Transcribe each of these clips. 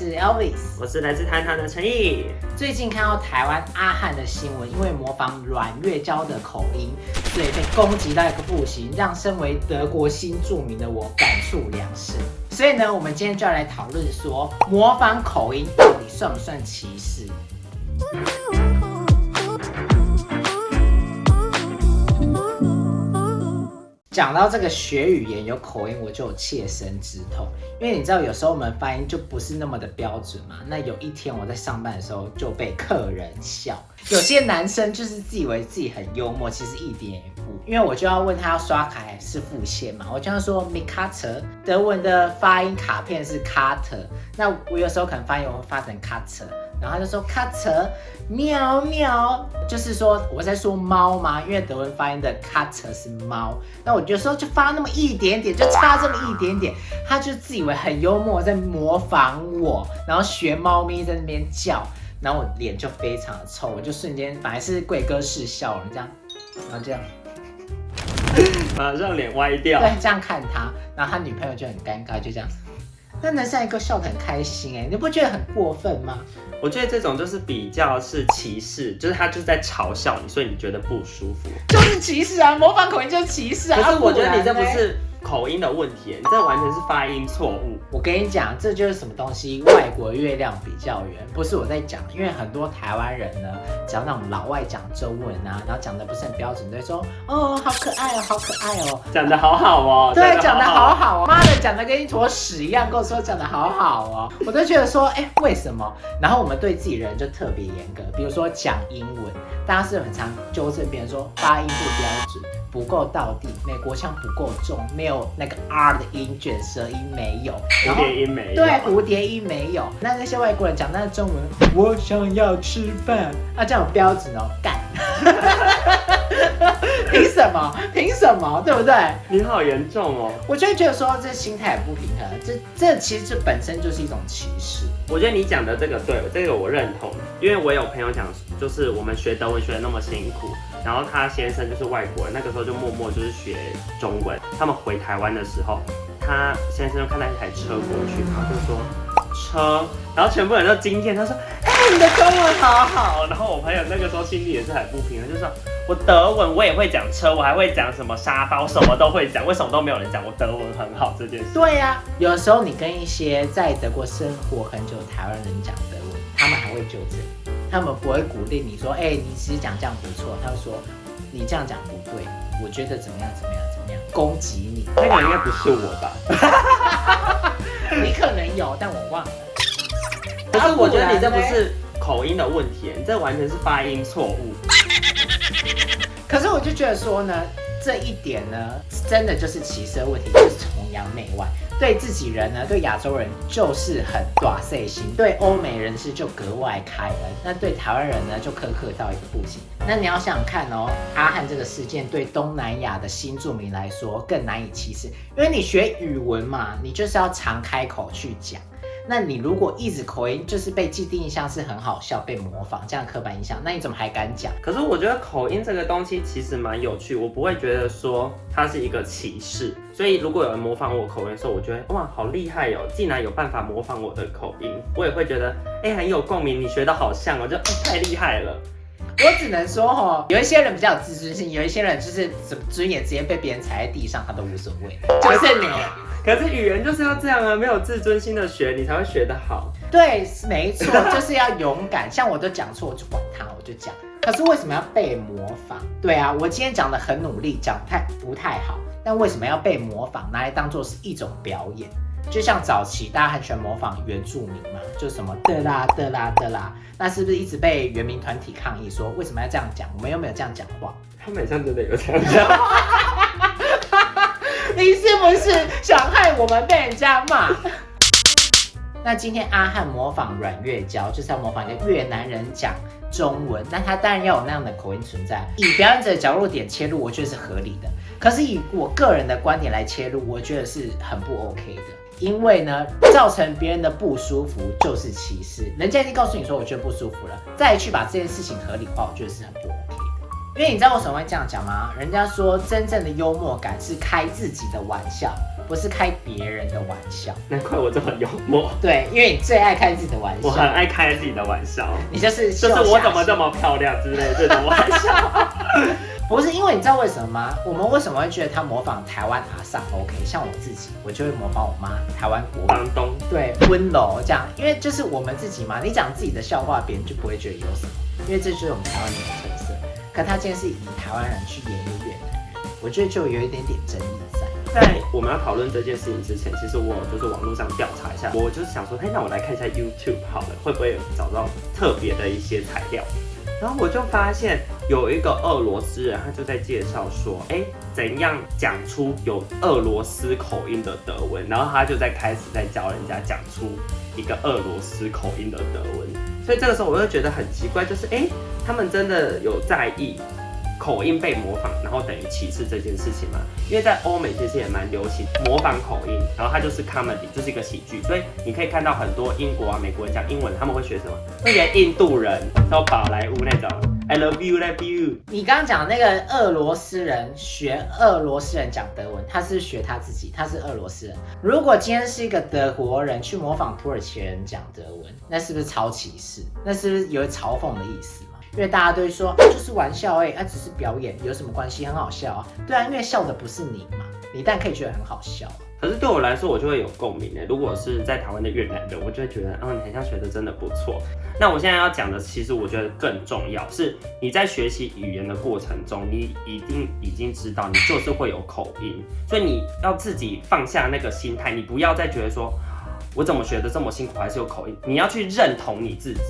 是 Elvis， 我是来自台南的陈毅。最近看到台湾阿汉的新闻，因为模仿阮月娇的口音，所以被攻击到一个不行，让身为德国新著名的我感触良深。所以呢，我们今天就要来讨论说，模仿口音到底算不算歧视？讲到这个学语言有口音，我就有切身之痛，因为你知道有时候我们发音就不是那么的标准嘛。那有一天我在上班的时候就被客人笑，有些男生就是自以为自己很幽默，其实一点也不。因为我就要问他要刷卡还是付现嘛，我就要说 mit Karte， 德文的发音卡片是 Karte， 那我有时候可能发音我会发成 Karte。然后他就说 Karte 喵喵，就是说我在说猫吗？因为德文发音的 Karte 是猫，那我有时候就发那么一点点，就差这么一点点，他就自以为很幽默，在模仿我，然后学猫咪在那边叫，然后我脸就非常的臭，我就瞬间本来是贵哥式笑容这样，然后这样，马上脸歪掉，对，这样看他，然后他女朋友就很尴尬，就这样。那男生一个笑得很开心你不觉得很过分吗？我觉得这种就是比较是歧视，就是他就是在嘲笑你，所以你觉得不舒服，就是歧视啊！模仿口音就是歧视啊！可是我觉得你这不是口音的问题，你这完全是发音错误。我跟你讲，这就是什么东西？外国月亮比较圆，不是我在讲，因为很多台湾人呢，只要那种老外讲中文啊，然后讲的不是很标准，都会说哦，好可爱哦，好可爱哦，讲的好好哦，对，讲的好好哦，妈的，讲的跟一坨屎一样，跟我说讲的好好哦，我都觉得说，为什么？然后我们对自己人就特别严格，比如说讲英文，大家是很常纠正别人说发音不标准。不够道地，美国腔不够重，没有那个 R 的音，卷舌音没有，蝴蝶音没有，对，蝴蝶音没有。那些外国人讲那个中文，我想要吃饭，这样有标准哦，干，凭什么？凭什么？对不对？你好严重哦！我就会觉得说这心态很不平衡，这其实本身就是一种歧视。我觉得你讲的这个对，这个我认同，因为我有朋友讲，就是我们学德文学得那么辛苦。然后他先生就是外国人，那个时候就默默就是学中文。他们回台湾的时候，他先生就看到一台车过去，然后就说车，然后全部人都惊艳，他说：“你的中文好好。”然后我朋友那个时候心里也是很不平衡，就说：“我德文我也会讲车，我还会讲什么沙包，什么都会讲，为什么都没有人讲我德文很好这件事？”对呀，有时候你跟一些在德国生活很久的台湾人讲德文，他们还会纠正。他们不会鼓励你说，你其实讲这样不错。他会说，你这样讲不对，我觉得怎么样怎么样怎么样，攻击你。那个应该不是我吧？你可能有，但我忘了。可是我觉得你这不是口音的问题，你这完全是发音错误。可是我就觉得说呢，这一点呢，真的就是歧视的问题，就是崇洋媚外。对自己人呢，对亚洲人就是很大细心，对欧美人士就格外开恩，那对台湾人呢就苛刻到一个不行。那你要想想看哦，阿汉这个事件对东南亚的新住民来说更难以启齿，因为你学语文嘛，你就是要常开口去讲。那你如果一直口音，就是被既定印象是很好笑，被模仿这样刻板印象，那你怎么还敢讲？可是我觉得口音这个东西其实蛮有趣，我不会觉得说它是一个歧视。所以如果有人模仿我口音的时候，我觉得哇好厉害哦，竟然有办法模仿我的口音，我也会觉得很有共鸣，你学得好像哦，就太厉害了。我只能说有一些人比较有自尊心，有一些人就是尊严直接被别人踩在地上，他都无所谓，就是你。可是语言就是要这样啊，没有自尊心的学，你才会学得好。对，没错，就是要勇敢。像我都讲错，我就管他，我就讲。可是为什么要被模仿？对啊，我今天讲得很努力，讲不太好，但为什么要被模仿？拿来当做是一种表演？就像早期大家很喜欢模仿原住民嘛，就什么的啦的啦的啦，那是不是一直被原民团体抗议说为什么要这样讲？我们又没有这样讲话。他们好像真的有这样讲。你是不是想害我们被人家骂？那今天阿汉模仿阮月娇，就是要模仿一个越南人讲中文，那他当然要有那样的口音存在。以表演者的角度点切入，我觉得是合理的。可是以我个人的观点来切入，我觉得是很不 OK 的。因为呢，造成别人的不舒服就是歧视。人家已经告诉你说我觉得不舒服了，再去把这件事情合理化，我觉得是很不 OK 的。因为你知道为什么会这样讲吗？人家说真正的幽默感是开自己的玩笑，不是开别人的玩笑。难怪我这么幽默。对，因为你最爱开自己的玩笑。我很爱开自己的玩笑。你就是我怎么这么漂亮之类的这种玩笑。不是因为你知道为什么吗？我们为什么会觉得他模仿台湾阿桑 OK？像我自己，我就会模仿我妈台湾国房东，对，温柔这样，因为就是我们自己嘛，你讲自己的笑话，别人就不会觉得有什么，因为这就是我们台湾人的特色。可他今天是以台湾人去演一个越南人，我觉得就有一点点争议在。在我们要讨论这件事情之前，其实我就是网络上调查一下，我就是想说，那我来看一下 YouTube 好了，会不会有找到特别的一些材料？然后我就发现有一个俄罗斯人，他就在介绍说，怎样讲出有俄罗斯口音的德文，然后他就开始在教人家讲出一个俄罗斯口音的德文。所以这个时候我就觉得很奇怪，就是他们真的有在意口音被模仿，然后等于歧视这件事情嘛？因为在欧美其实也蛮流行模仿口音，然后它就是 comedy， 就是一个喜剧，所以你可以看到很多英国啊、美国人讲英文，他们会学什么？会学印度人，到宝莱坞那种 I love you, love you。你刚刚讲那个俄罗斯人学俄罗斯人讲德文，他是学他自己，他是俄罗斯人。如果今天是一个德国人去模仿土耳其人讲德文，那是不是超歧视？那是不是有嘲讽的意思？因为大家都会说，就是玩笑只是表演，有什么关系？很好笑啊。对啊，因为笑的不是你嘛，你当然可以觉得很好笑啊。可是对我来说，我就会有共鸣如果是在台湾的越南人，我就会觉得，你很像学的真的不错。那我现在要讲的，其实我觉得更重要是，你在学习语言的过程中，你一定已经知道，你就是会有口音，所以你要自己放下那个心态，你不要再觉得说，我怎么学的这么辛苦，还是有口音，你要去认同你自己。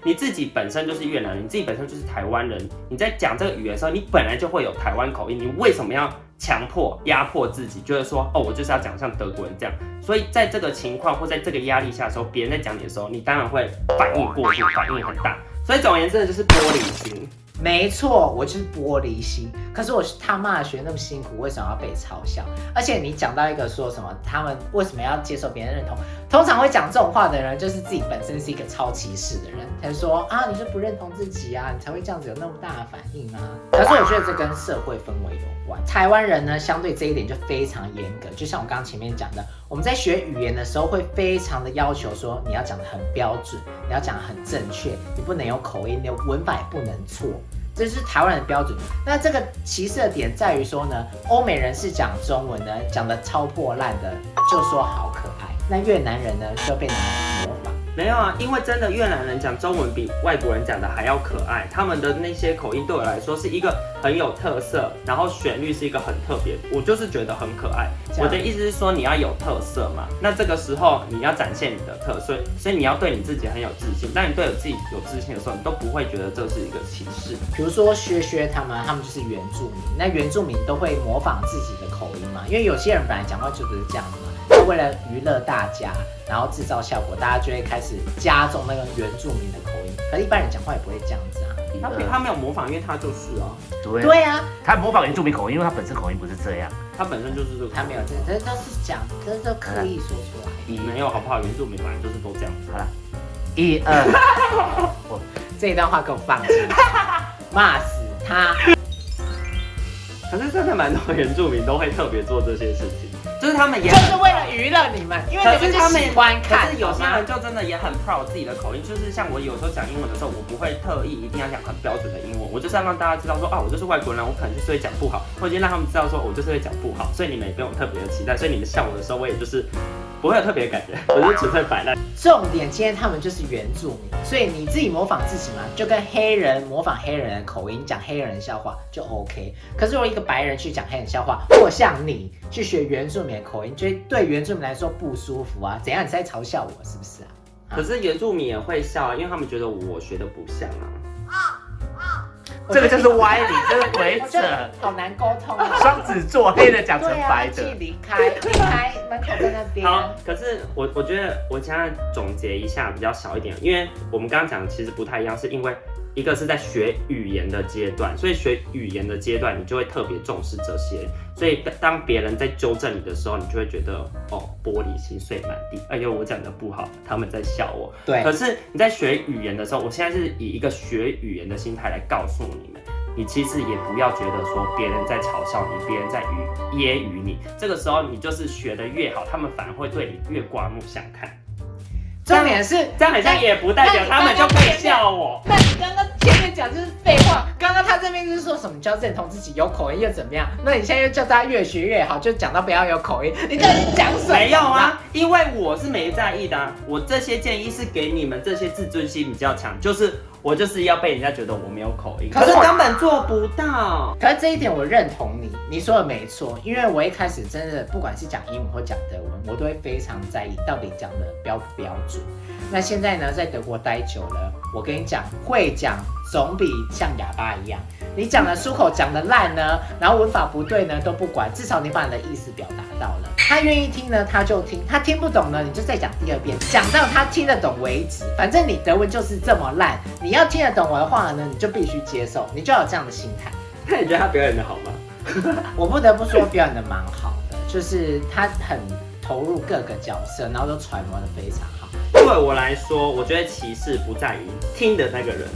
你自己本身就是越南人，你自己本身就是台湾人，你在讲这个语言的时候，你本来就会有台湾口音，你为什么要强迫压迫自己，觉得说我就是要讲像德国人这样？所以在这个情况或在这个压力下的时候，别人在讲你的时候，你当然会反应过度，反应很大。所以总而言之，就是玻璃心。没错，我就是玻璃心。可是我他妈的学那么辛苦，为什么要被嘲笑？而且你讲到一个说什么，他们为什么要接受别人认同？通常会讲这种话的人，就是自己本身是一个超歧视的人，他就说你就不认同自己啊，你才会这样子有那么大的反应啊。可是我觉得这跟社会氛围有关。台湾人呢，相对这一点就非常严格，就像我刚刚前面讲的，我们在学语言的时候会非常的要求说，你要讲得很标准，你要讲得很正确，你不能有口音，你的文法也不能错。这是台湾人的标准。那这个歧视的点在于说呢，欧美人是讲中文呢，讲的超破烂的，就说好可爱。那越南人呢，就被拿来模仿。没有啊，因为真的越南人讲中文比外国人讲的还要可爱，他们的那些口音对我来说是一个很有特色，然后旋律是一个很特别，我就是觉得很可爱。我的意思是说你要有特色嘛，那这个时候你要展现你的特色，所以你要对你自己很有自信。当你对自己有自信的时候，你都不会觉得这是一个歧视。比如说薛他们就是原住民，那原住民都会模仿自己的口音嘛，因为有些人本来讲话就不是这样子嘛。为了娱乐大家，然后制造效果，大家就会开始加重那个原住民的口音。可是一般人讲话也不会这样子啊。他没有模仿，因为他就是啊。对啊，他模仿原住民口音，因为他本身口音不是这样。他本身就是这个，他没有这，这都是讲，这都刻意说出来。没有好不好？原住民本来就是都这样子。好了，1、2，这一段话给我放进去，骂死他。可是真的蛮多原住民都会特别做这些事情。就是他们也就是为了娱乐你们，因为你们就喜欢看。可是有些人就真的也很 proud 自己的口音，就是像我有时候讲英文的时候，我不会特意一定要讲很标准的英文，我就是要让大家知道说我就是外国人，我可能就是会讲不好，或者让他们知道说我就是会讲不好，所以你们也不用特别的期待，所以你们笑我的时候，我也就是不会有特别的感觉，我就纯粹摆烂。重点今天他们就是原住民，所以你自己模仿自己嘛，就跟黑人模仿黑人的口音讲黑人的笑话就 OK。可是如果一个白人去讲黑人笑话，或像你去学原住民的口音，就会对原住民来说不舒服啊。怎样？你在嘲笑我是不是啊？可是原住民也会笑啊，因为他们觉得我学的不像啊。这个就是歪理，这是鬼扯，好难沟通啊。双子座黑的讲成白的，离开门口在那边。好，可是我觉得我现在总结一下比较小一点，因为我们刚刚讲的其实不太一样，是因为一个是在学语言的阶段，所以学语言的阶段你就会特别重视这些，所以当别人在纠正你的时候，你就会觉得玻璃心碎满地，哎呦我讲的不好，他们在笑我。对。可是你在学语言的时候，我现在是以一个学语言的心态来告诉你们，你其实也不要觉得说别人在嘲笑你，别人在揶揄你。这个时候你就是学得越好，他们反而会对你越刮目相看。重点是这样好像也不代表他们就可以笑我。那你刚刚前面讲就是废话，刚刚他这边就是说什么叫认同自己有口音又怎么样？那你现在又叫大家越学越好，就讲到不要有口音，你到底讲什么？没有啊，因为我是没在意的啊。我这些建议是给你们这些自尊心比较强，就是我就是要被人家觉得我没有口音，可是根本做不到。可是这一点我认同你，你说的没错，因为我一开始真的不管是讲英文或讲德文，我都会非常在意到底讲的标不标准。那现在呢，在德国待久了，我跟你讲，会讲总比像哑巴一样。你讲的出口讲的烂呢，然后文法不对呢都不管，至少你把你的意思表达到了。他愿意听呢，他就听；他听不懂呢，你就再讲第二遍，讲到他听得懂为止。反正你德文就是这么烂，你要听得懂我的话呢，你就必须接受，你就要有这样的心态。那你觉得他表演的好吗？我不得不说表演的蛮好的，就是他很投入各个角色，然后都揣摩的非常好。对我来说，我觉得歧视不在于听的那个人，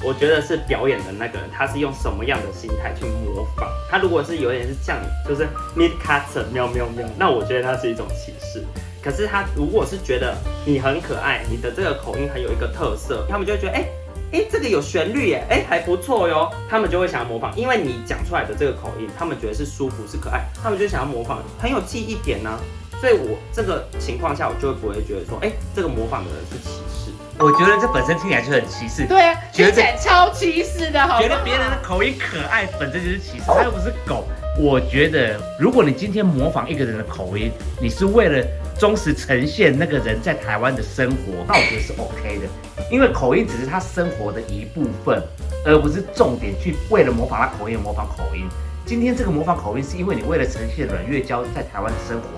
我觉得是表演的那个人，他是用什么样的心态去模仿。他如果是有点是像就是 mid cutter 喵喵喵，那我觉得那是一种歧视。可是他如果是觉得你很可爱，你的这个口音很有一个特色，他们就会觉得这个有旋律耶，还不错哟，他们就会想要模仿，因为你讲出来的这个口音，他们觉得是舒服是可爱，他们就想要模仿，很有记忆点啊。所以我这个情况下，我就不会觉得说，这个模仿的人是歧视。我觉得这本身听起来就很歧视。对啊，听起来超歧视的，好不好？觉得别人的口音可爱，本身就是歧视，他又不是狗。我觉得，如果你今天模仿一个人的口音，你是为了忠实呈现那个人在台湾的生活，那我觉得是 OK 的，因为口音只是他生活的一部分，而不是重点去为了模仿他口音模仿口音。今天这个模仿口音是因为你为了呈现阮月娇在台湾的生活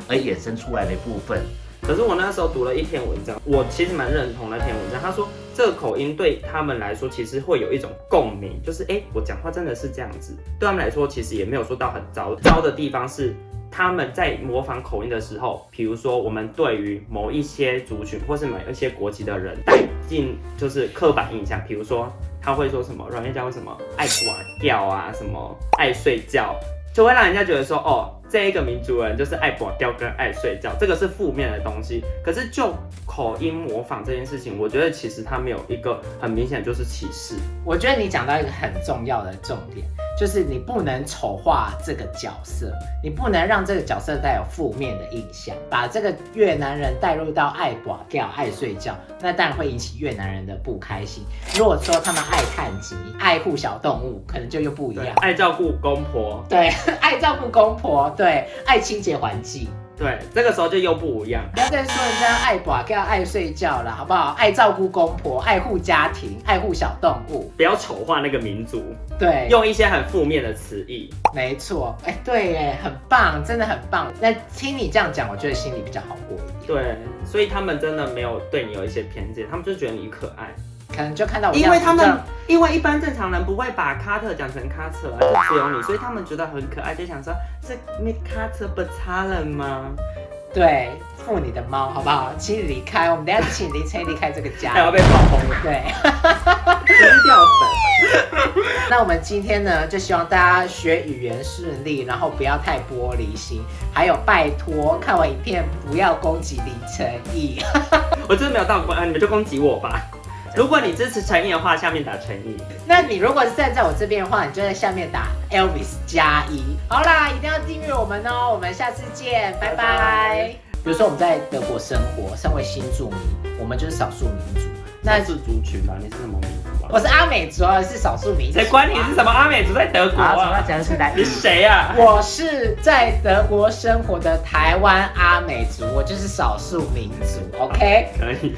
而衍生出来的一部分。可是我那时候读了一篇文章，我其实蛮认同那篇文章。他说这个口音对他们来说其实会有一种共鸣，就是我讲话真的是这样子。对他们来说其实也没有说到很糟。糟的地方是他们在模仿口音的时候，比如说我们对于某一些族群或是某一些国籍的人带进就是刻板印象，比如说他会说什么阮月娇为什么爱刮掉啊，什么爱睡觉，就会让人家觉得说这一个民族人就是爱刮掉跟爱睡觉，这个是负面的东西。可是就口音模仿这件事情，我觉得其实它没有一个很明显就是歧视。我觉得你讲到一个很重要的重点，就是你不能丑化这个角色，你不能让这个角色带有负面的印象，把这个越南人带入到爱刮掉、爱睡觉，那当然会引起越南人的不开心。如果说他们爱看集、爱护小动物，可能就又不一样。爱照顾公婆，对，爱照顾公婆，对，爱清洁环境。对，这个时候就又不一样。不要再说人家爱刮掉、爱睡觉了，好不好？爱照顾公婆，爱护家庭，爱护小动物，不要丑化那个民族。对，用一些很负面的词义。没错，对耶，很棒，真的很棒。那听你这样讲，我觉得心里比较好过一点。对，所以他们真的没有对你有一些偏见，他们就觉得你可爱。可能就看到我这因样子，因为一般正常人不会把卡特讲成卡特啊，就只有你，所以他们觉得很可爱，就想说是 mid 卡特不差了吗？对，付你的猫好不好？请你离开，我们等一下请林晨离开这个家。还要被炮轰了，对，真是掉粉。那我们今天呢，就希望大家学语言顺利，然后不要太玻璃心，还有拜托看完影片不要攻击林晨毅。我真的没有到你们就攻击我吧。如果你支持陈毅的话，下面打陈毅。那你如果是站在我这边的话，你就在下面打 Elvis 加1。好啦，一定要订阅我们哦，我们下次见，拜拜。比如说我们在德国生活，身为新住民，我们就是少数民族。那是族群吧？你是什么民族啊？我是阿美族，是少数民族。谁管你是什么阿美族在德国啊？讲的是哪？你是谁啊？我是在德国生活的台湾阿美族，我就是少数民族。OK，可以。